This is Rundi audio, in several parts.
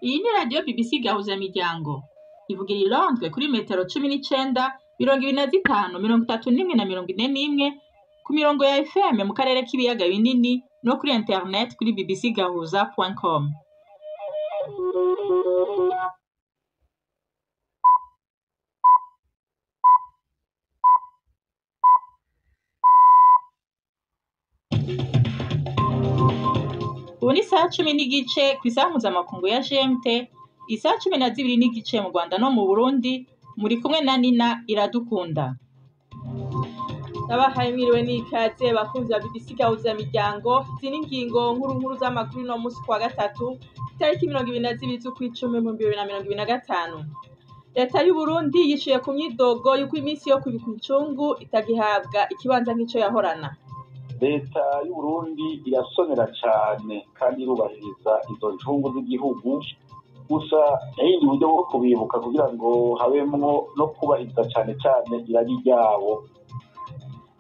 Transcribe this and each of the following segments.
Iyi ni radiyo BBC Gahuzamiryango ivugira i Londres kuri metero 19, 25, 31 na 41 ku mirongo ya FM mu karere k'ibiyaga binini no kuri internet kuri bbcgahuza.com. Ubu ni saa 10 kw'isaha mpuzamakungu ya GMT, isaha 12 mu Rwanda no mu Burundi, muri kumwe na Nina Iradukunda. Nabahaye mwiriwe n'ikaze bakunzi ba BBC Gahuzamiryango, izi ni ingingo nkuru z'amakuru no musi kwa gatatu, itariki 22 z'ukwicumi mu 2025. Leta y'u Burundi yishuye ku myidogo y'uko iminsi yo kubika incungu itagihabwa ikibanza nk'ico yahorana. Leta y'u Burundi irasonera cyane kandi irubahiriza izo ncungu z'igihugu, gusa yindi buryo bwo kubibuka kugira ngo habemwo no kubahiriza cyane irari ryabo.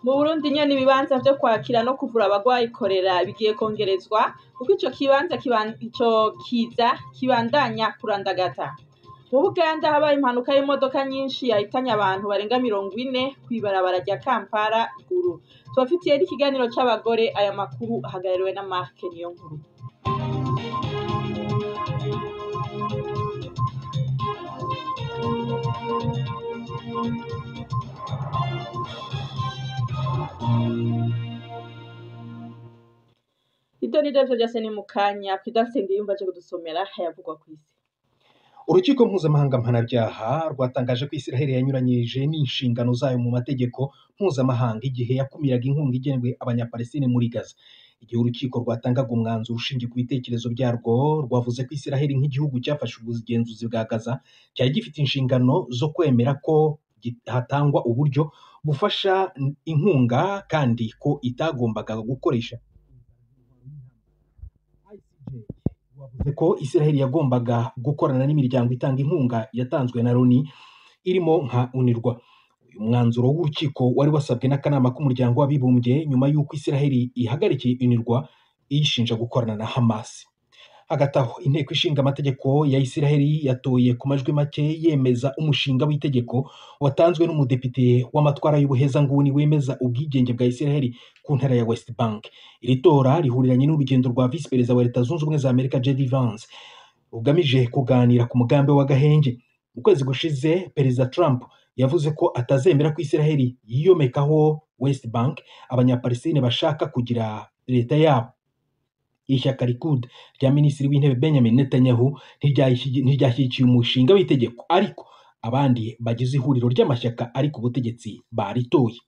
Mu Burundi nyene ibibanza vyo kwakira no kuvura abagwayi korera bigiye kongerezwa kuko ico kiza kibandanya kurandagata. Mu Buganda habaye impanuka y'imodoka nyinshi yahitanye abantu barenga 40 kw'ibarabara rya Kampala Gulu. Tubafitiye n'ikiganiro c'abagore, aya makuru ahagarariwe na Mark Niyonkuru. Idoni Davyo vyase ni mukanya Prudence Ndiyumva aje kudusomera hayavugwa kw'isi. Urukiko mpuzamahanga mpanabyaha rwatangaje ko Israel yanyuranyije n'inshingano zayo mu mategeko mpuzamahanga igihe yakumiraga inkunga igenewe abanyapalestine muri Gaza. Igihe urukiko rwatangaga umwanzuro ushingiye ku bitekerezo byarwo, rwavuze ko Israel nk'igihugu cyafashe ubugenzuzi bwa Gaza cyari gifite inshingano zo kwemera ko hatangwa uburyo bufasha inkunga kandi ko itagombaga gukoresha wavuze ko Israel yagombaga gukorana n'imiryango itanga inkunga yatanzwe na Loni irimo nka UNRWA. Uyu mwanzuro w'urukiko wari wasabwe n'akanama k'umuryango w'abibumbye nyuma y'uko Israel ihagarikiye UNRWA iyishinja gukorana na Hamas. Hagati aho inteko ishinga amategeko ya Israel yatoye ku majwi make yemeza umushinga w'itegeko watanzwe n'umudepite w'amatwara y'ubuhezanguni wemeza ubwigenge bwa Israel ku ntara ya West Bank. Iri tora rihuriranye n'urugendo rwa Vice Perezida wa Leta Zunze Ubumwe za Amerika JD Vance rugamije kuganira ku mugambi w'agahenge. Mu kwezi gushize Perezida Trump yavuze ko atazemera ko Israel yiyomekaho West Bank abanyapalestine bashaka kugira leta yabo. Ishyaka Likud rya Minisitiri w'Intebe Benjamin Netanyahu ntiryashyigikiye umushinga w'itegeko, ariko abandi bagize ihuriro ry'amashyaka ari ku butegetsi baritoye.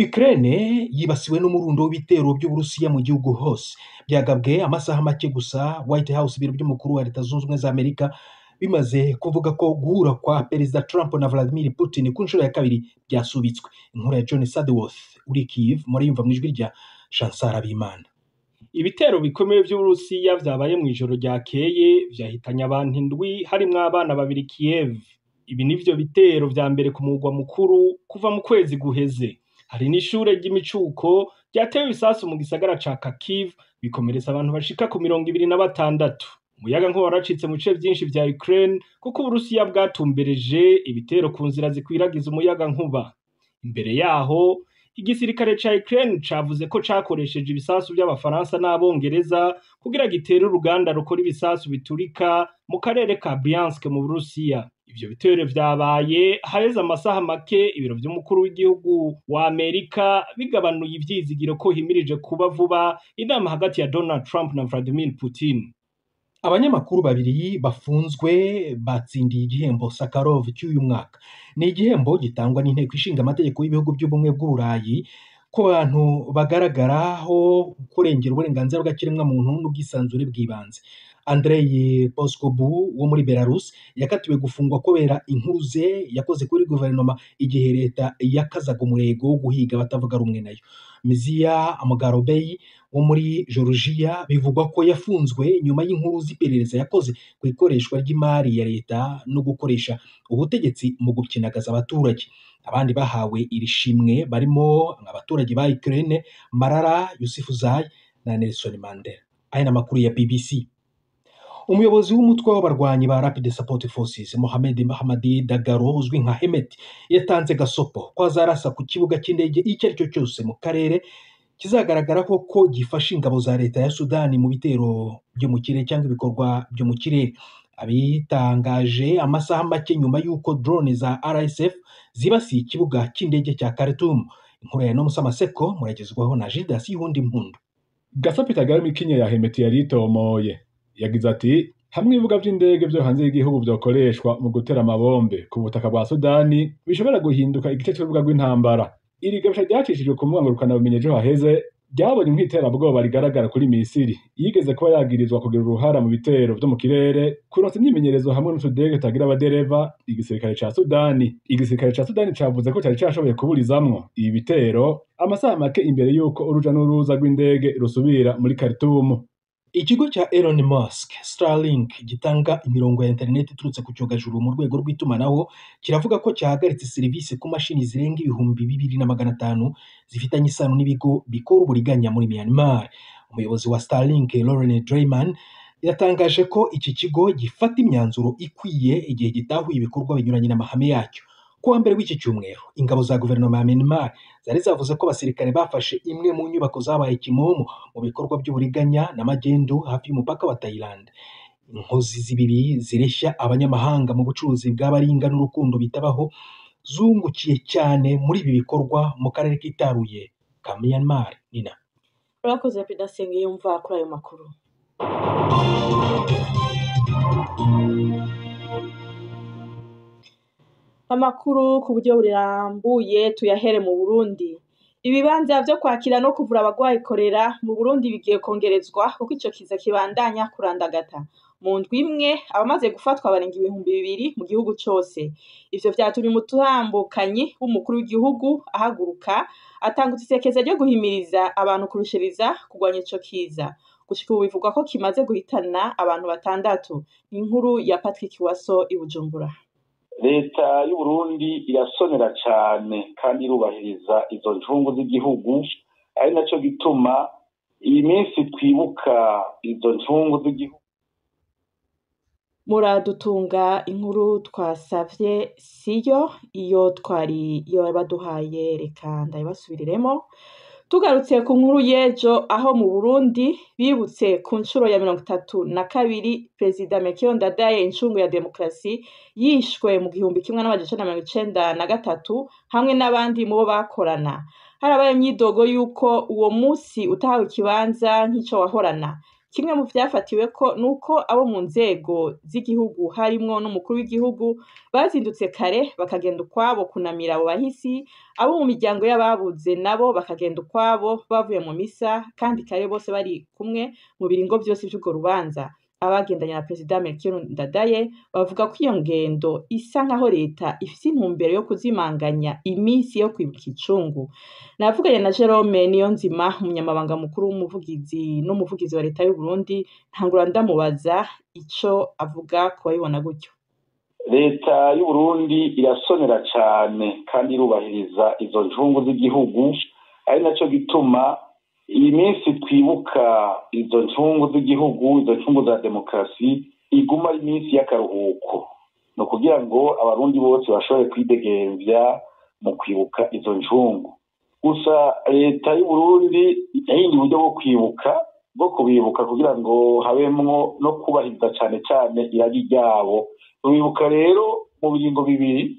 Ukraine yibasiwe n'umurundo w'ibitero by'Uburusiya mu gihugu hose. Byagabwe amasaha make gusa White House, ibiro by'umukuru wa Leta Zunze Ubumwe za Amerika, bimaze kuvuga ko guhura kwa Perezida Trump na Vladimir Putin ku nshuro ya kabiri byasubitswe. Inkuru ya John Sadworth uri Kyiv, muri yumva mu ijwi rya Chansara Bimana. Ibitero bikomeye by'Uburusiya vyabaye mu ijoro ryakeye vyahitanye abantu 7 harimwo abana 2 Kiev. Ibi nivyo bitero vya mbere ku mugwa mukuru kuva mu kwezi guheze. Hari n'ishure ry'imicuko ryatewe ibisasu mu gisagara ca Kharkiv bikomeretsa abantu bashika ku 26. Umuyaga nkuba waracitse mu bice vyinshi vya Ukraine kuko Uburusiya bwatumbereje ibitero ku nzira zikwiragiza umuyaga nkuba. Imbere yaho igisirikare ca Ukraine cavuze ko cakoresheje ibisasu by'Abafaransa n'Abongereza kugira gitere uruganda rukora ibisasu biturika mu karere ka Bryansk mu Burusiya. Ivyo bitero vyabaye haheze amasaha make ibiro vy'umukuru w'igihugu wa Amerika bigabanuye ivyizigiro ko himirije kuba vuba inama hagati ya Donald Trump na Vladimir Putin. Abanyamakuru babiri bafunzwe batsindiye igihembo Sakharov cy'uyu mwaka. Ni igihembo gitangwa n'inteko ishinga amategeko y'ibihugu by'ubumwe bw'Uburayi ku bantu bagaragaraho kurengera uburenganzira bw'ikiremwa muntu n'ubwisanzure bw'ibanze. Andrei Poskobu wo muri Belarus yakatiwe gufungwa kubera inkuru ze yakoze kuri guverinoma igihe leta yakazaga umurego wo guhiga batavuga rumwe nayo. Mizia Amogarobei wo muri Georgia bivugwa ko yafunzwe nyuma y'inkuru z'iperereza yakoze ku ikoreshwa ry'imari ya leta no gukoresha ubutegetsi mu gukinagaza abaturage. Abandi bahawe iri shimwe barimo abaturage ba Ukraine, Malala Yousafzai na Nelson Mandela. Aya ni amakuru ya BBC. umuyobozi w'umutwe w'abarwanyi ba Rapid Support Forces Mohamed Mahamadi Dagalo uzwi nka Hemet yatanze gasopo ko azarasa ku kibuga cy'indege icyo ari cyo cyose mu karere kizagaragara ko gifasha ingabo za leta ya Sudani mu bitero byo mu kirere cyangwa ibikorwa byo mu kirere. Abitangaje amasaha make nyuma y'uko drone za RSF zibasiye ikibuga cy'indege cya Khartoum. Inkuru ya Nomusa Maseko muragezwaho na Judas Yundi Mpundu. Gasopo itagarama ikinya ya Hemet yaritomoye yagize ati hamwe ibibuga by'indege byo hanze y'igihugu byokoreshwa mu gutera amabombe ku butaka bwa Sudani bishobora guhinduka igice cy'urubuga rw'intambara. Iri gabisha ryacishijwe ku mubangurukana bumenyi ejo haheze ryabonye nk'iterabwoba rigaragara kuri Misiri yigeze kuba yagirizwa kugira uruhara mu bitero byo mu kirere kuronsa imyimenyerezo hamwe n'utudege tagira abadereva. Igisirikare ca Sudani cavuze ko cyari cyashoboye kuburizamwo ibi bitero amasaha make imbere y'uko uruja n'uruza rw'indege rusubira muri Khartoum. Ikigo cya Elon Musk Starlink gitanga imirongo ya internet iturutse ku cyogajuru mu rwego rw'itumanaho kiravuga ko cyahagaritse serivisi ku mashini zirenga 2,500 zifitanye isano n'ibigo bikora uburiganya muri Myanmar. Umuyobozi wa Starlink Lauren Drayman yatangaje ko iki kigo gifata imyanzuro ikwiye igihe gitahuye ibikorwa binyuranye n'amahame yacyo. Kuwa mbere w'iki cyumweru ingabo za guverinoma ya Myanmar zari zavuze ko abasirikare bafashe imwe mu nyubako zabaye kimomo mu bikorwa by'uburiganya n'amagendu hafi y'umupaka wa Thailand. Inkozi zibiri zireshya abanyamahanga mu bucuruzi bw'abaringa n'urukundo bitabaho zungukiye cyane muri ibi bikorwa mu karere kitaruye ka Myanmar. Nina urakoze Pedasenge yumva kuri ayo makuru. Amakuru ku buryo burambuye tuyahere mu Burundi. Ibibanza byo kwakira no kuvura abagwayi korera mu Burundi bigiye kongerezwa kuko ico kiza kibandanya kurandagata. Mu ndwi imwe abamaze gufatwa barenga 2,000 mu gihugu cyose. Ivyo vyatumye umutambukanyi w'umukuru w'igihugu ahaguruka atanga isekeza ryo guhimiriza abantu kurushiriza kugwanya ico kiza. Gushika ubu bivugwa ko kimaze guhitana abantu 6. Ni inkuru ya Patrick Waso i Bujumbura. Leta y'u Burundi irasonera cyane kandi irubahiriza izo njungu z'igihugu, ari nacyo gituma iyi minsi twibuka izo njungu z'igihugu. Muradutunga inkuru twasavye siyo iyo baduhaye, reka ndabasubiriremo. Tugarutse ku nkuru y'ejo aho mu Burundi bibutse ku nshuro ya 32 Perezida Melchior Ndadaye incungu ya demokrasi yishwe mu 1993 hamwe n'abandi mu bo bakorana. Harabaye imyidogo yuko uwo musi utahawe ikibanza nk'ico wahorana. Kimwe mu vyafatiwe ko nuko abo mu nzego z'igihugu harimwo n'umukuru w'igihugu bazindutse kare bakagenda ukwabo kunamira abo bahisi, abo mu miryango y'ababuze nabo bakagenda ukwabo bavuye mu misa kandi kare bose bari kumwe mu biringo byose by'ugo rubanza. Abagendanye na Perezida Melchior Ndadaye bavuga ko iyo ngendo isa nkaho leta ifite intumbero yo kuzimanganya iminsi yo kwibuka icungu. Navuganye na Jerome Niyonzima umunyamabanga mukuru n'umuvugizi wa leta y'u Burundi, ntangura ndamubaza ico avuga ko bayibona gutyo. Leta y'u Burundi irasonera cyane kandi irubahiriza izo njungu z'igihugu, ari nacyo gituma iyi minsi twibuka izo njungu z'igihugu, izo njungu za demokrasi iguma ari iminsi y'akaruhuko, no kugira ngo abarundi bose bashobore kwidegemvya mu kwibuka izo njungu. Gusa leta y'u Burundi yahindi uburyo bwo kubibuka kugira ngo habemwo no kubahiriza cyane cyane iragi ryabo. Tubibuka rero mu biringo bibiri,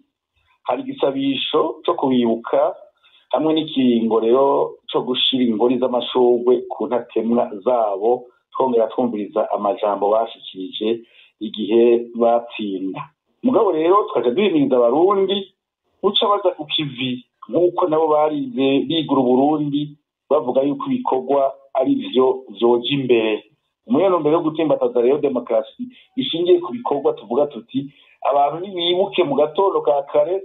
hari igisabisho cyo kubibuka hamwe n'ikiringo rero cyo gushira ingori z'amashurwe ku ntatemwa zabo, twongera twumviriza amajambo bashikirije igihe batsinda. Mugabo rero twaje duhimiriza abarundi uca baza ku kivi nk'uko nabo barize bigura Burundi bavuga yuko ibikorwa ari byo vyoja imbere. Umuyano mbere yo gutsimbataza rero demokrasi ishingiye ku bikorwa tuvuga tuti abantu nibibuke mu gatondo ka kare,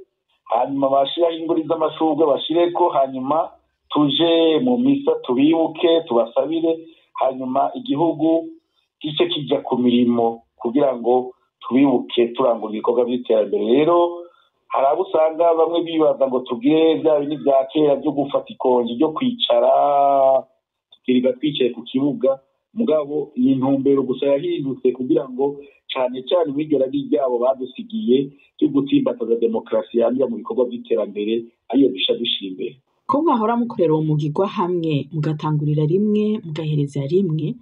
hanyuma bashiraho ingori z'amashurwe bashireko, hanyuma tuje mu misa tubibuke tubasabire, hanyuma igihugu gice kijya ku mirimo kugira ngo tubibuke turangura ibikorwa by'iterambere. Rero hari abo usanga bamwe bibaza ngo tugire bya bintu bya kera byo gufata ikonje ryo kwicara tukiriga twicaye ku kibuga. mugabo ni intumbero gusa yahindutse kugira ngo cyane cyane imigera ryabo badusigiye cyo gutsimbataza demokarasi yamira mu bikorwa by'iterambere ariyo bisha imbere. Ko mwahora mukorera uwo mugigwa hamwe mugatangurira rimwe mugahereza rimwe,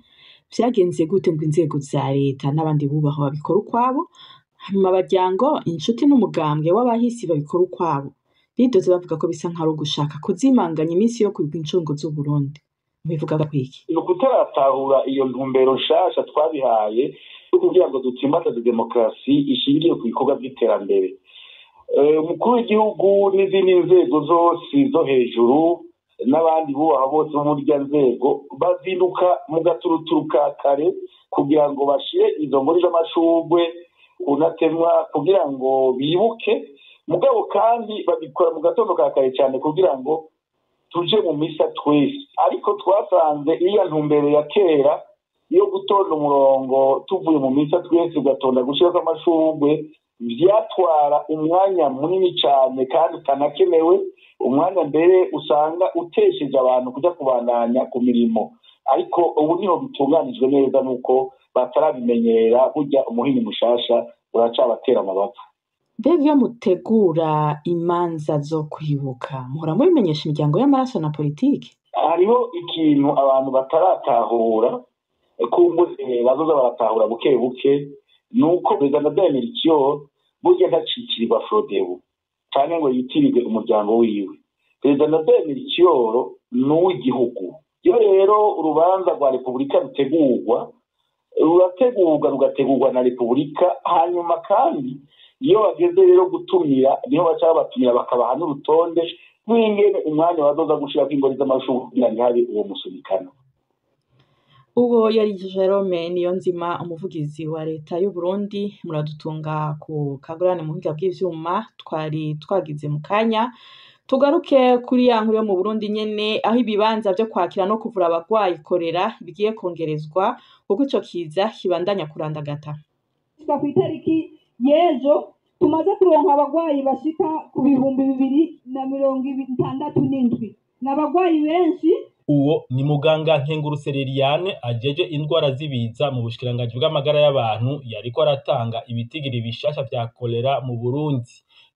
vyagenze gute ngo inzego za leta n'abandi bubaho babikora ukwabo, hanyuma abaryango inshuti n'umugambwe w'abahisi babikora ukwabo bidoze bavuga ko bisa nk'ari ugushaka kuzimanganya iminsi yo kwiga incungu z'Uburundi? Bivuga kwiki ni ukutaratahura iyo ntumbero nshasha twabihaye kugira ngo dutsimbataze demokarasi ishingiye ku bikorwa by'iterambere. Umukuru w'igihugu n'izindi nzego zose zo hejuru n'abandi bubaha bose bo muri rya nzego bazinduka mu gaturuturu ka kare kugira ngo bashire izo ngori z'amashurwe kunatemwa kugira ngo bibuke, mugabo kandi babikora mu gatondo ka kare cyane kugira ngo tuje mu misa twese. Ariko twasanze iya ntumbero ya kera yo gutonda umurongo tuvuye mu misa twese ugatonda gushirako amashurwe vyatwara umwanya munini cyane kandi utanakenewe, umwanya mbere usanga utesheje abantu kuja kubandanya ku mirimo. Ariko ubu niho bitunganijwe neza nuko batarabimenyera, burya umuhini mushasha uracabatera amababa. Mbega iyo mutegura imanza zo kwibuka muhora mubimenyesha imiryango y'amaraso na politiki? Hariho ikintu abantu bataratahura kumbure bazoza baratahura buke buke, nuko Perezida Ndadaye burya ntacikirirwa Frodebu cyane ngo yitirirwe umuryango wiwe. Perezida Ndadaye ni uw'igihugu. Iyo rero urubanza rwa Repubulika rugategurwa na Repubulika, hanyuma kandi iyo bageze rero gutumira niho baca babatumira bakabaha n'urutonde rw'ingene umwanya bazoza gushirako ingori z'amashurwe kugira ntihabe uwo musubikano. Uwo yari Jerome Niyonzima, umuvugizi wa leta y'u Burundi. Muradutunga ku kagurane mu buhinga bw'ivyuma twari twagize mu kanya. Tugaruke kuri ya nkuru yo mu Burundi nyene, aho ibibanza vyo kwakira no kuvura abagwayi korera bigiye kongerezwa kuko ico kiza kibandanya kurandagata. Ku itariki y'ejo tumaze kuronka abagwayi bashika ku 2067 n'abagwayi benshi. Uwo ni muganga Nkengurutse Liliane ajeje indwara z'ibiza mu bushikiranganji bw'amagara y'abantu, yariko aratanga ibitigiri bishasha vya kolera mu Burundi.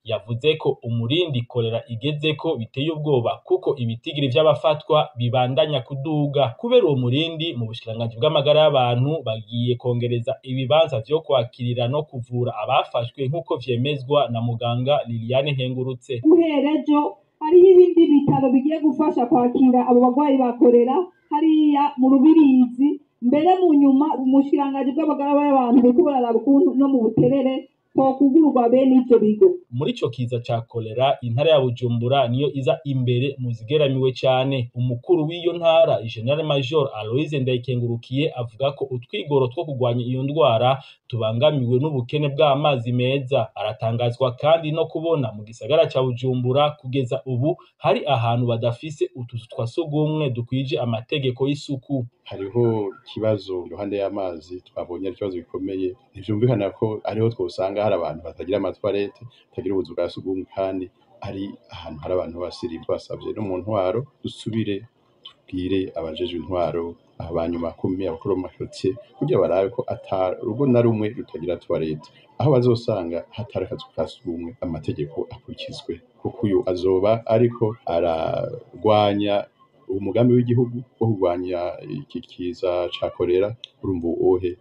Yavuze ko umurindi kolera igezeko biteye ubwoba kuko ibitigiri vy'abafatwa bibandanya kuduga. Kubera uwo murindi mu bushikiranganji bw'amagara y'abantu bagiye kongereza ibibanza vyo kwakirira no kuvura abafashwe nk'uko vyemezwa na muganga Liliane Nkengurutse. Uherejo hariho ibindi bitaro bigiye gufasha kwakira abo bagwayi bakorera hariya mu Rubirizi, mbere mu nyuma umushikiranganji bw'amagara y'abantu buriko buraraba ukuntu no mu Buterere kugurwa bene ivyo bigo. Muri ico kiza ca kolera intara ya Bujumbura niyo iza imbere mu zigeramiwe cane. Umukuru w'iyo ntara General Major Aloise Ndayikengurukiye avuga ko utwigoro two kugwanya iyo ndwara tubangamiwe n'ubukene bw'amazi meza. Aratangazwa kandi no kubona mu gisagara ca Bujumbura kugeza ubu hari ahantu badafise utuzu twa sugumwe dukwije amategeko y'isuku. Hariho ikibazo iruhande y'amazi twabonye ari ikibazo gikomeye. Ntivyumvikana ko ariho twosanga hari abantu batagira amatwarete, batagira ubuzu bwa sugumwe, kandi ari ahantu hari abantu basirimu. Twasavye no mu ntwaro dusubire tubwire abajejwe intwaro, abanyuma kumwe abakuru b'amakaritiye kugira barabe ko ata rugo na rumwe rutagira twarete. Aho bazosanga hatari akazu ka sugumwe amategeko akurikizwe, kuko uyu azoba ariko aragwanya umugambi w'igihugu wo kurwanya iki kiza ca kolera. Urumva uwohe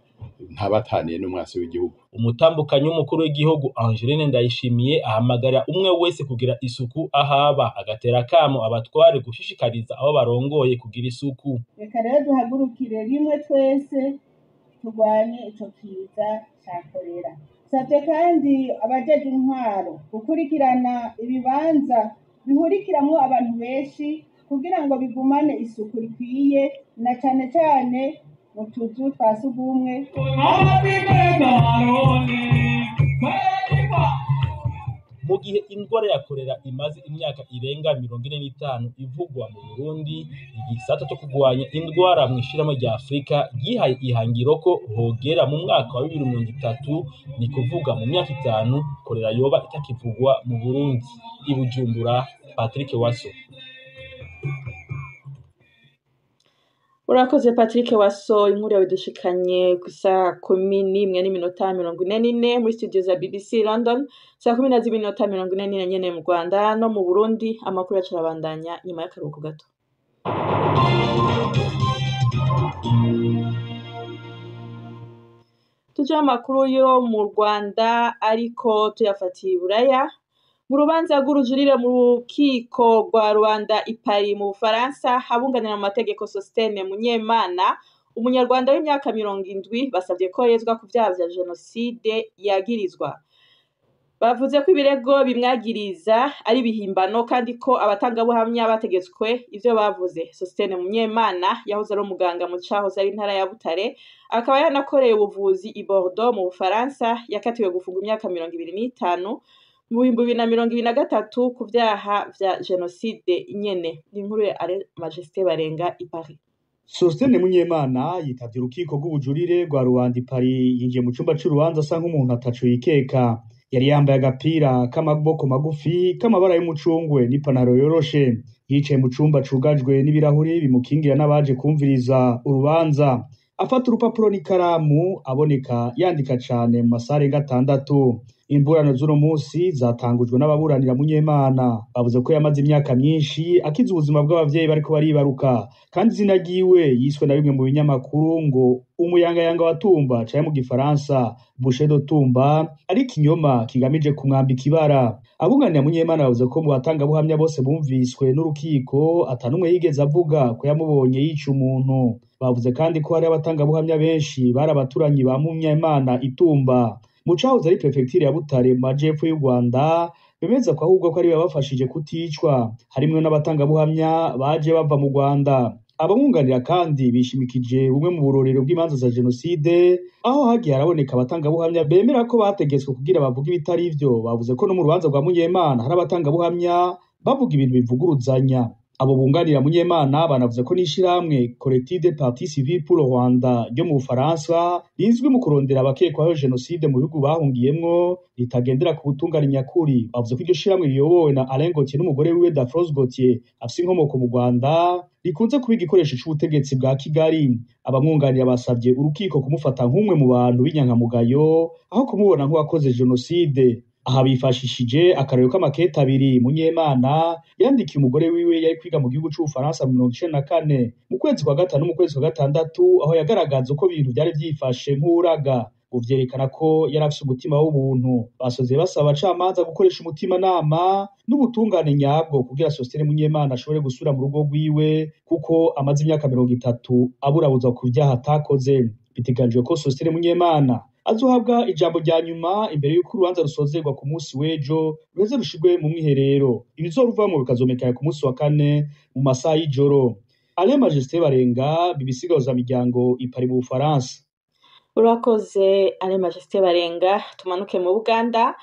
ntabataniye n'umwasi w'igihugu. Umutambukanyi w'umukuru w'igihugu Angeline Ndayishimiye ahamagara umwe wese kugira isuku ahaba, agatera kamo abatware gushishikariza abo barongoye kugira isuku. Reka rero duhagurukire rimwe twese turwanye ico kiza ca kolera. Savye kandi abajeje intwaro gukurikirana ibibanza bihurikiramwo abantu benshi kugira ngo bigumane isuku rikwiye, na cane cane mu tuzu twa sugumwe. Mu gihe indwara ya kolera imaze imyaka irenga 45 ivugwa mu Burundi, igisata cyo kugwanya indwara mu ishirahamwe rya Afrika gihaye ihangiro ko hogera mu mwaka wa 2030, ni kuvuga mu myaka 5 kolera yoba itakivugwa mu Burundi. I Bujumbura, Patrick Waso. Urakoze Patrick Waso, inkuru yawe dushikanye ku saa 11:44 muri studio za BBC London, saa 12:44 nyene mu Rwanda no mu Burundi. Amakuru yacu arabandanya nyuma y'akaruhuko gato. Tuje amakuru yo mu Rwanda ariko tuyafatiye i Buraya. Mu rubanza rw'urujurire mu rukiko rwa Rwanda i Paris mu Bufaransa, abunganira mu mategeko Sostene Munyemana, umunyarwanda w'imyaka 70, basabye ko yezwa ku vyaha vya jenoside yagirizwa. Bavuze ko ibirego bimwagiriza ari bihimbano kandi ko abatangabuhamya bategetswe ivyo bavuze. Sostene Munyemana yahoze ari umuganga mu cahoze ari intara ya Butare, akaba yanakoreye ubuvuzi i Bordeaux mu Bufaransa, yakatiwe gufungwa imyaka 25 mu 2023 ku vyaha vya jenoside nyene. Inkuru ya Majesté Barenga i Paris. Sostene Munyemana yitavye urukiko rw'ubujurire rwa Rwanda i Paris, yinjiye mu cumba c'urubanza asa nk'umuntu ataco yikeka. Yari yambaye agapira k'amaboko magufi k'amabara y'umucungwe n'ipantaro yoroshe. Yicaye mu cumba cugajwe n'ibirahuri bimukingira n'abaje kumviriza urubanza. Afata urupapuro n'ikaramu, aboneka yandika cane mu masaha arenga 6. Imburano z'uno musi zatangujwe n'ababuranira Munyemana. Bavuze ko yamaze imyaka myinshi akiza ubuzima bw'abavyeyi bariko baribaruka, kandi izina ryiwe yiswe na bimwe mu binyamakuru ngo umuyangayanga wa Tumba, canke mu gifaransa Boucher de Tumba, ari ikinyoma kigamije kumwambika ibara. Abunganira Munyemana bavuze ko mu batangabuhamya bose bumviswe n'urukiko atanumwe yigeze avuga ko yamubonye yica umuntu. Bavuze kandi ko hari abatangabuhamya benshi bari abaturanyi ba Munyemana Itumba mu cahoze ari prefecture ya Butare mu majepfo y'u Rwanda, bemeza ko ahubwo ko ari babafashije kuticwa. Harimwe n'abatangabuhamya baje bava mu Rwanda. Abamwunganira kandi bishimikije bumwe mu burorero bw'imanza za jenoside, aho hagiye haraboneka abatangabuhamya bemera ko bategetswe kugira bavuga ibitari ivyo. Bavuze ko no mu rubanza rwa Munyemana hari abatangabuhamya bavuga ibintu bivuguruzanya. Abo bunganira Munyemana banavuze ko n'ishirahamwe Collectif des Partis Civils pour le Rwanda ryo mu Bufaransa rizwi mu kurondera abakekwaho jenoside mu bihugu bahungiyemwo ritagendera ku butungane nyakuri. Bavuze ko iryo shirahamwe riyobowe na Alain Gauthier n'umugore wiwe Dafroze Gauthier afise inkomoko mu Rwanda, rikunze kuba igikoresho c'ubutegetsi bwa Kigali. Abamwunganira basavye urukiko kumufata nk'umwe mu bantu b'inyankamugayo aho kumubona nk'uwakoze jenoside. Aha bifashishije akarero k'amakete 2 Munyemana yandikiye umugore wiwe yari kwiga mu gihugu c'Ubufaransa mu 1994 mu kwezi kwa gatanu mu kwezi kwa gatandatu, aho yagaragaza uko ibintu byari byifashe nk'uraga, uvyerekana ko yari afise umutima w'ubuntu. Basoze basaba abacamanza gukoresha umutima nama n'ubutungane nyabwo kugira Sostene Munyemana ashobore gusubira mu rugo rwiwe, kuko amaze imyaka 30 aburabuza ku vyaha atakoze. Biteganijwe ko Sostene Munyemana azohabwa ijambo rya nyuma imbere y'uko urubanza rusozerwa ku munsi w'ejo ruheze rushigwe mu mwiherero. Ibizoruvamwo bikazomekera ku munsi wa 4 mu masaha y'ijoro. Alain Majesté Barenga, BBC Gahuzamiryango i Paris mu Bufaransa. Urakoze Alain Majesté Barenga. Tumanuke mu Buganda,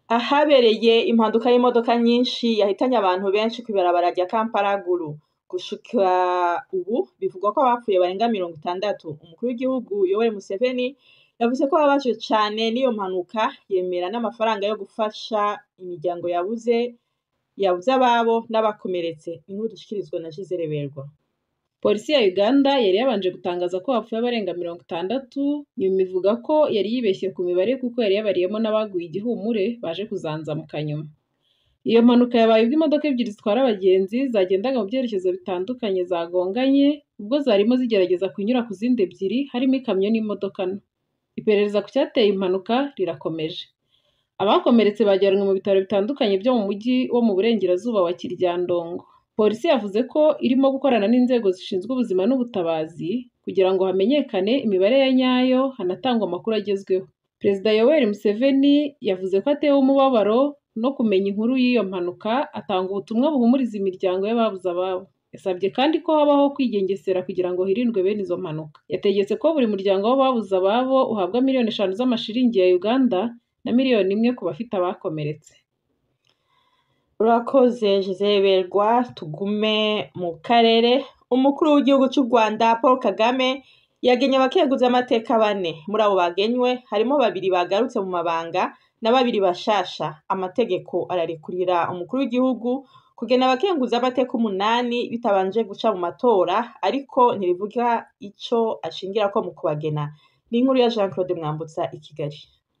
ahabereye impanuka y'imodoka nyinshi yahitanye abantu benshi kw'ibarabara rya Kampala Gulu. Gushika ubu bivugwa ko abapfuye barenga 60. Umukuru w'igihugu Yoweri Museveni yavuze ko babajwe cane n'iyo mpanuka, yemera n'amafaranga yo gufasha imiryango yabuze ababo n'abakomeretse. Inkuru dushikirizwa na Gisele Berwa. Polisi ya Uganda yari yabanje gutangaza ko hapfuye abarenga 60, nyuma ivuga ko yari yibeshye ku mibare kuko yari yabariyemo n'abaguye igihumure baje kuzanzamuka nyuma. Iyo mpanuka yabaye ubwo imodoka ebyiri zitwara abagenzi zagendaga mu byerekezo bitandukanye zagonganye, ubwo zarimo zigerageza kunyura ku zindi ebyiri, harimo ikamyo n'imodoka nto. Iperereza ku cyateye impanuka rirakomeje. Abakomeretse bajyanwe mu bitaro bitandukanye byo mu mujyi wo mu burengerazuba wa Kiryandongo. Polisi yavuze ko irimo gukorana n'inzego zishinzwe ubuzima n'ubutabazi kugira ngo hamenyekane imibare ya nyayo, hanatangwa amakuru agezweho. Perezida Yoweri Museveni yavuze ko atewe umubabaro no kumenya inkuru y'iyo mpanuka, atanga ubutumwa buhumuriza imiryango y'ababuze ababo. Yasabye kandi ko habaho kwigengesera kugira ngo hirindwe bene izo mpanuka. Yategetse ko buri muryango w'ababuze ababo uhabwa miliyoni 5 z'amashiringi ya Uganda na miliyoni 1 ku bafite abakomeretse. Urakoze Gisele Berwa. Tugume mu karere. Umukuru w'igihugu cy'u Rwanda Paul Kagame yagenye abakeguza amateka 4. Muri abo bagenywe harimo 2 bagarutse mu mabanga na 2 bashasha. Amategeko ararekurira umukuru w'igihugu kugena abakenguza amateka 8 bitabanje guca mu matora ariko ntirivuga ico ashingirako mu kubagena. Ni inkuru ya Jean Claude Mwambutsa i Kigali.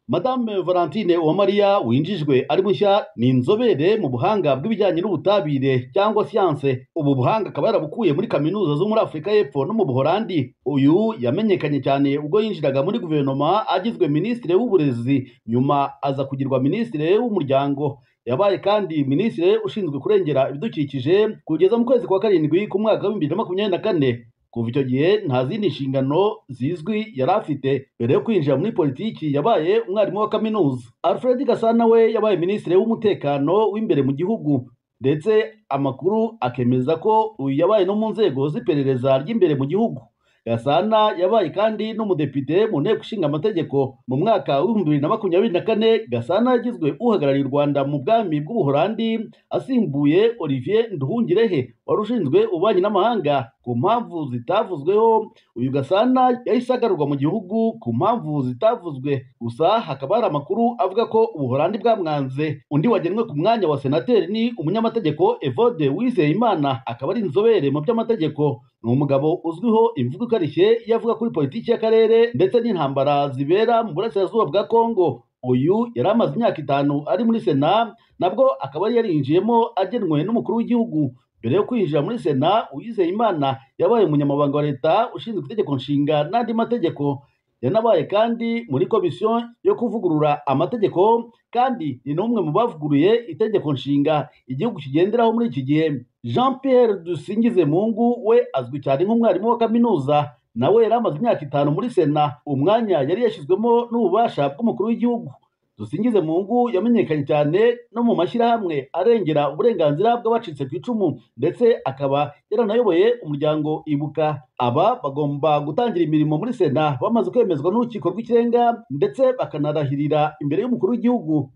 Madame Valentine Uwamariya winjijwe ari mushya ni inzobere mu buhanga bw'ibijyanye n'ubutabire cyangwa science. Ubu buhanga akaba yarabukuye muri kaminuza zo muri Afrika y'Epfo no mu Buholandi. Uyu yamenyekanye cyane ubwo yinjiraga muri guverinoma agizwe ministre w'uburezi, nyuma aza kugirwa ministre w'umuryango. Yabaye kandi ministre ushinzwe kurengera ibidukikije kugeza mu kwezi kwa karindwi ku mwaka wa 2024. Kuva icyo gihe nta zindi nshingano zizwi yari afite. Mbere yo kwinjira muri politiki yabaye umwarimu wa kaminuza. Alfred Gasana we yabaye ministre w'umutekano w'imbere mu gihugu, ndetse amakuru akemeza ko uyu yabaye no mu nzego z'iperereza ry'imbere mu gihugu. Gasana yabaye kandi n'umudepite mu nteko ishinga amategeko. Mu mwaka wa 2024 Gasana yagizwe uhagarariye u Rwanda mu bwami bw'Ubuholandi asimbuye Olivier Nduhungirehe wari ushinzwe ububanyi n'amahanga. Ku mpamvu zitavuzweho, uyu Gasana yahise agarurwa mu gihugu ku mpamvu zitavuzwe, gusa hakaba hari amakuru avuga ko Ubuholandi bwamwanze. Undi wagenwe ku mwanya wa senateri ni umunyamategeko Evode Uwizeyimana, akaba ari inzobere mu by'amategeko. Ni umugabo uzwiho imvugo ikarishye iyo avuga kuri politiki y'akarere ndetse n'intambara zibera mu burasirazuba bwa Kongo. Uyu yari amaze imyaka 5 ari muri Sena, nabwo akaba yarinjiyemo agenwe n'umukuru w'igihugu. Mbere yo kwinjira muri Sena, Uwizeyimana yabaye umunyamabanga wa leta ushinzwe itegeko nshinga n'andi mategeko. Yanabaye kandi muri komisiyo yo kuvugurura amategeko, kandi ni n'umwe mu bavuguruye itegeko nshinga igihugu kigenderaho muri iki gihe. Jean Pierre Dusingizemungu we azwi cyane nk'umwarimu wa kaminuza, nawe yari amaze imyaka 5 muri Sena. Umwanya yari yashyizwemo n'ububasha bw'umukuru w'igihugu. Dusingizemungu yamenyekanye cyane no mu mashyirahamwe arengera uburenganzira bw'abacitse ku icumu, ndetse akaba yaranayoboye umuryango Ibuka. Aba bagomba gutangira imirimo muri Sena bamaze kwemezwa n'urukiko rw'ikirenga ndetse bakanarahirira imbere y'umukuru w'igihugu.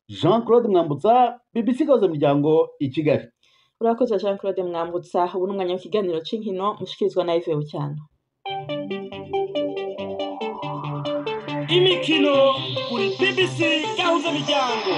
Jean Claude Mwambutsa, BBC Gahuza Miryango i Kigali. Urakoze Jean Claude Mwambutsa. Ubu n'umwanya w'ikiganiro c'inkino mushikirizwa na Yves Bucyana. Imikino kuri BBC Gahuza Miryango.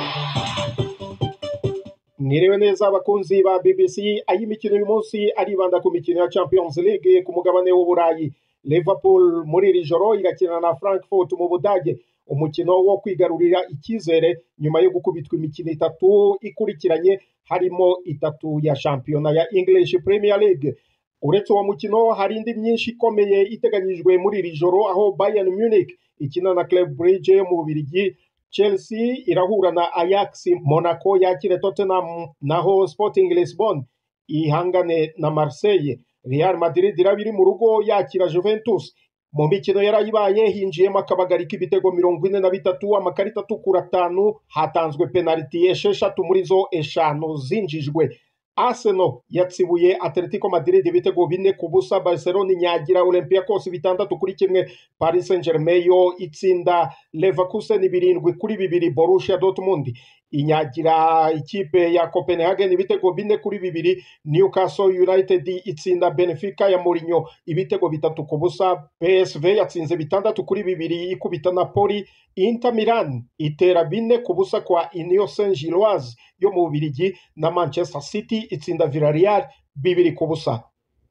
Mwiriwe neza abakunzi ba BBC. Ay'imikino uyu munsi aribanda ku mikino ya Champions League ku mugabane w'Uburayi. Liverpool muri iri joro irakina na Frankfurt mu Budage, umukino wo kwigarurira icyizere nyuma yo gukubitwa imikino 3 ikurikiranye, harimo 3 ya shampiyona ya English Premier League. Uretse uwo mukino hari indi myinshi ikomeye iteganyijwe muri iri joro, aho Bayern Munich ikina na Club Brugge mu Bubiligi, Chelsea irahura na Ajax, Monaco yakire Tottenham, naho Sporting Lisbon ihangane na Marseille. Real Madrid irabiri mu rugo yakira Juventus. Mu mikino yarayibaye hinjiyemo akabagari k'ibitego 43, amakarita atukura 5, hatanzwe penalty 6 muri zo 5 zinjijwe. Arsenal yatsibuye Atletico Madrid ibitego 4-0, Barcelona inyagira Olympiacos 6-1, Paris Saint-Germain yo itsinda Leverkusen 7-2, Borussia Dortmund inyagira ikipe ya Copenhagen ibitego 4-2, Newcastle United itsinda Benfica ya Mourinho ibitego 3-0, PSV yatsinze 6-2 ikubita Napoli, Inter Milan itera 4-0 kwa Union Saint-Gilloise yo mu Bubiligi, na Manchester City itsinda Villarreal 2-0.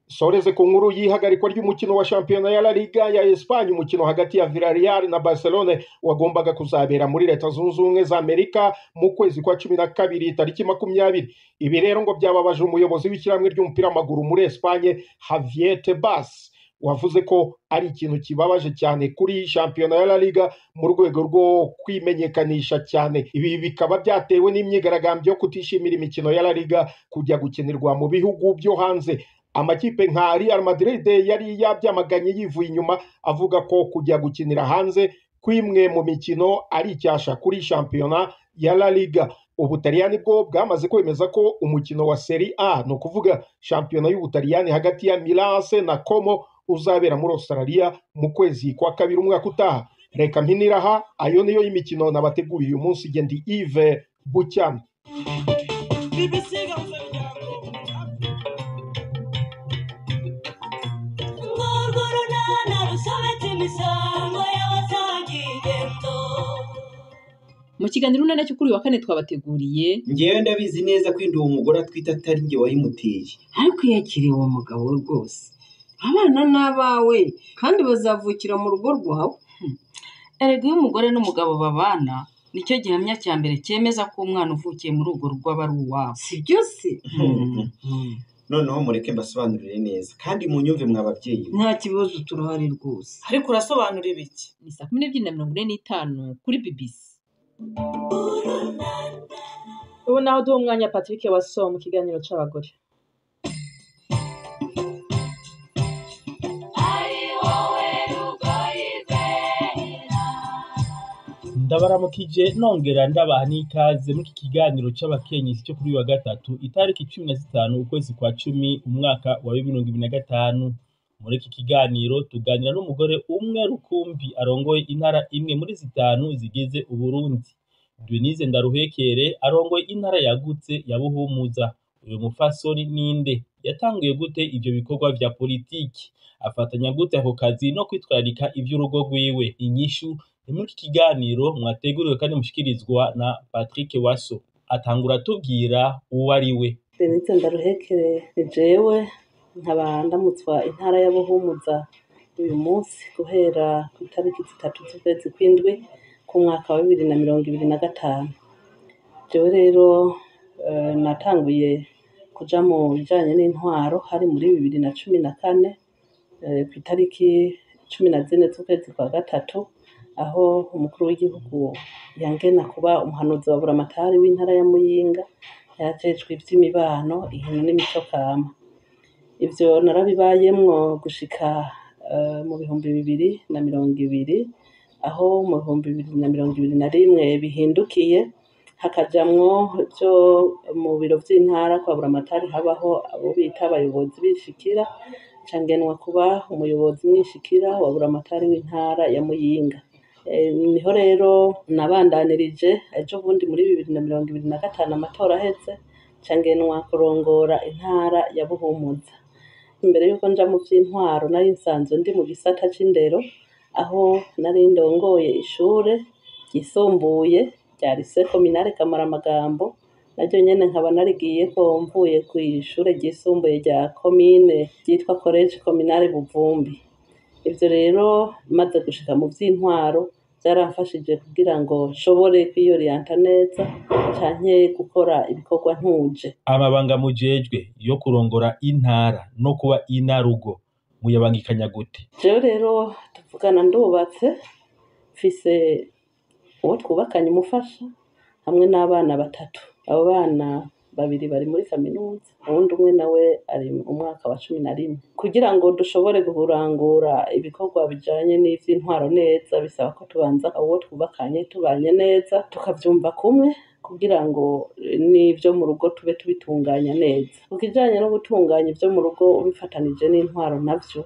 Soreze ku nkuru y'ihagarikwa ry'umukino wa shampiyona ya La Liga ya Espagne, umukino hagati ya Villarreal na Barcelona wagombaga kuzabera muri Leta Zunze Ubumwe za Amerika mu kwezi kwa 12 tariki 20. Ibi rero ngo byababaje umuyobozi w'ikiramwe ry'umupira w'amaguru muri Espagne Javier Tebas, wavuze ko ari ikintu kibabaje cyane kuri shampiyona ya La Liga mu rwego rwo kwimenyekanisha cyane. Ibi bikaba byatewe n'imyigaragambyo yo kutishimira imikino ya La Liga kujya gukinirwa mu bihugu byo hanze. Amakipe nka Real Madrid yari yabyamaganye yivuye inyuma, avuga ko kujya gukinira hanze kwimwe mu mikino ari icyasha kuri shampiyona ya La Liga. Ubutaliyani bwo bwamaze kwemeza ko umukino wa Serie A, no kuvuga shampiyona y'Ubutaliyani hagati ya Milan na Como, uzabera muri Australia mu kwezi kwa 2 umwaka utaha. Reka mpiniraha, ayo niyo y'imikino nabateguriye uyu munsi. Gendi Yves Bucyana. mu kiganiro unane cyo kuri uyu wa kane twabateguriye ngewe ndabizi neza ko uwo mugore atwite atari njye wayimuteye ariko yakiriye uwo mugabo we rwose abana n'abawe kandi bazavukira mu rugo rwawe. Erega iyo umugore n'umugabo babana nicyo gihamya cya mbere cyemeza ko umwana uvukiye muri urwo rugo aba ari uwabo, sibyo se? noneho mureke mbasobanurire neza kandi munyumve mwa babyeyi. Nta kibazo turahari rwose. ariko urasobanura ibiki? ni saa 12:45 kuri BBC. ubu naho duha umwanya Patrick Waso mu kiganiro c'abagore. ndabaramukije nongera ndabaha n'ikaze muri iki kiganiro c'abakenyezi cyo kuri uyu wa gatatu itariki 15 ukwezi kwa 10 umwaka wa 2025. muri iki kiganiro tuganira n'umugore umwe rukumbi arongoye intara imwe muri zitanu zigize Uburundi. Denise Ndaruhekere arongoye intara yagutse ya Buhumuza. uyu mufasoni ninde? yatanguye gute ivyo bikorwa vya politiki? afatanya gute ako kazi no kwitwararika ivy'urugo rwiwe? inyishu muri iki kiganiro mwateguriwe kandi mushikirizwa na Patrick Waso. atangura tubwira uwo ari we. Denise Ndaruhekere ni jewe, nkaba ndamutswa intara ya Buhumuza uyu munsi guhera ku itariki 3 z'ukwezi kw'indwi ku mwaka wa 2025. jewe rero natanguye kuja mu bijanye n'intwaro hari muri 2014 ku itariki 14 z'ukwezi kwa gatatu, aho umukuru w'igihugu yangena kuba umuhanuzi wa buramatari w'intara ya Muyinga yajejwe ivy'imibano, inkino n'imico kama. ivyo narabibayemwo gushika mu 2020, aho mu 2021 bihindukiye hakajamwo byo mu biro vy'intara kwa buramatari habaho abo bita abayobozi bishikira, cangenwa kuba umuyobozi mwishikira wa buramatari w'intara ya Muyinga. niho rero nabandanirije ejo bundi muri 2025 amatora aheze, cangenwa kurongora intara ya Buhumuza. imbere yuko nja mu vy'intwaro nari nsanzwe ndi mu gisata c'indero, aho nari ndongoye ishure ryisumbuye rya Lycée Communale Kamaramagambo, naryo nyene nkaba narigiye ko mvuye kw'ishure ryisumbuye rya commune ryitwa College Communale Buvumbi. ivyo rero maze gushika mu vy'intwaro vyaramfashije kugira ngo nshobore kwiyorienta neza canke gukora ibikorwa ntuje. amabanga mujejwe yo kurongora intara no kuba inarugo muyabangikanya gute? jewe rero tuvugana ndubatse, mfise uwo twubakanye umufasha hamwe n'abana 3. abo bana 2 bari muri kaminuza, uwundi umwe nawe ari mu mwaka wa 11. kugira ngo dushobore kurangura ibikorwa bijanye n'ivy'intwaro neza bisaba ko tubanza uwo twubakanye tubanye neza tukavyumva kumwe, kugira ngo n'ivyo mu rugo tube tubitunganya neza. ukijanye no gutunganya ivyo mu rugo ubifatanije n'intwaro navyo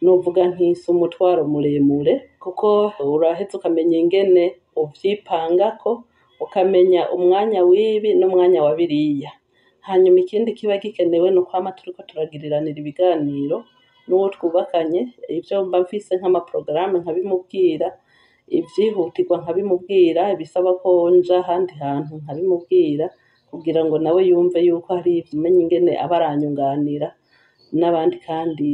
novuga ntisi umutwaro muremure, kuko uraheza ukamenya ingene uvyipangako, ukamenya umwanya w'ibi n'umwanya wa biriya. hanyuma ikindi kiba gikenewe no kwama turiko turagiriranira ibiganiro n'uwo twubakanye, ivyo mba mfise nk'amaprograme nkabimubwira, ivyihutirwa nkabimubwira, ibisaba ko nja ahandi hantu nkabimubwira, kugira ngo nawe yumve yuko hari ivyo ingene aba aranyunganira, n'abandi kandi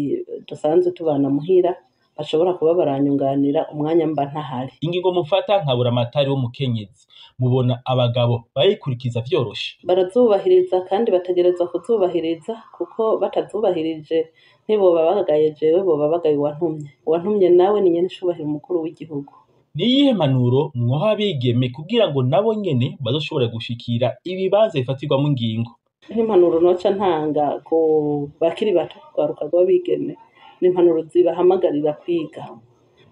dusanzwe tubana muhira bashobora kuba baranyunganira umwanya mba ntahari. ingingo mufata nka buramatari w'umukenyezi mubona abagabo bayikurikiza vyoroshe? barazubahiriza kandi bategerezwa kuzubahiriza, kuko batazubahirije ntiboba bagagaye jewe, boba bagaye uwantumye nawe ni nyene ishubahira umukuru w'igihugu. niyihe manuro mwoha abigeme kugira ngo nabo nyene bazoshobora gushikira ibibanza bifatirwamo ingingo? nk'impanuro noca ntanga ku bakiri bato, rwaruka rw'abigeme, n'impanuro zibahamagarira kwiga.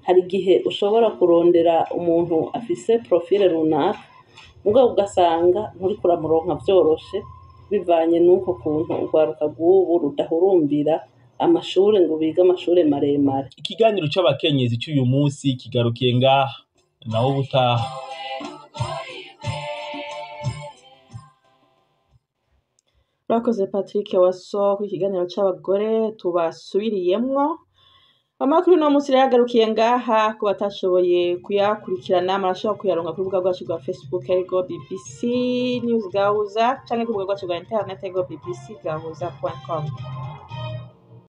hari igihe ushobora kurondera umuntu afise profile runaka, mugabo ugasanga nturiko uramuronka vyoroshe, bivanye n'uko kuntu urwaruka rw'ubu rudahurumbira amashure ngo biga amashure maremare. ikiganiro c'abakenyezi c'uyu munsi kigarukiye ngaha, naho ubutaha. Urakoze Patrick Waso ku kiganiro c'abagore tubasubiriyemwo. amakuru no munsi yagarukiye ngaha ku batashoboye kuyakurikirana marashobora kuyaronka ku rubuga rwacu rwa Facebook ariko BBC News Gahuza canke ku rubuga rwacu rwa internet ariko bbcgahuza.com